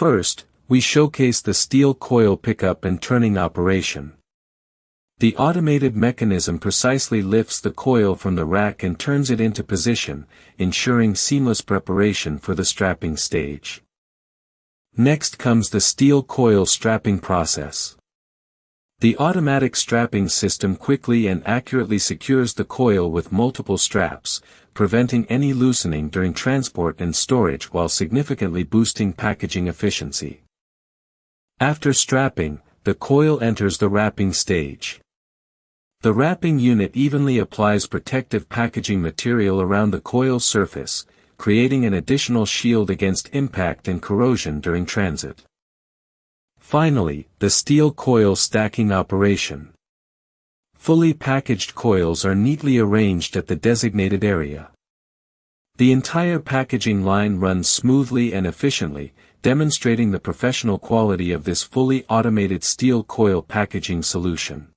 First, we showcase the steel coil pickup and turning operation. The automated mechanism precisely lifts the coil from the rack and turns it into position, ensuring seamless preparation for the strapping stage. Next comes the steel coil strapping process. The automatic strapping system quickly and accurately secures the coil with multiple straps, preventing any loosening during transport and storage while significantly boosting packaging efficiency. After strapping, the coil enters the wrapping stage. The wrapping unit evenly applies protective packaging material around the coil surface, creating an additional shield against impact and corrosion during transit. Finally, the steel coil stacking operation. Fully packaged coils are neatly arranged at the designated area. The entire packaging line runs smoothly and efficiently, demonstrating the professional quality of this fully automated steel coil packaging solution.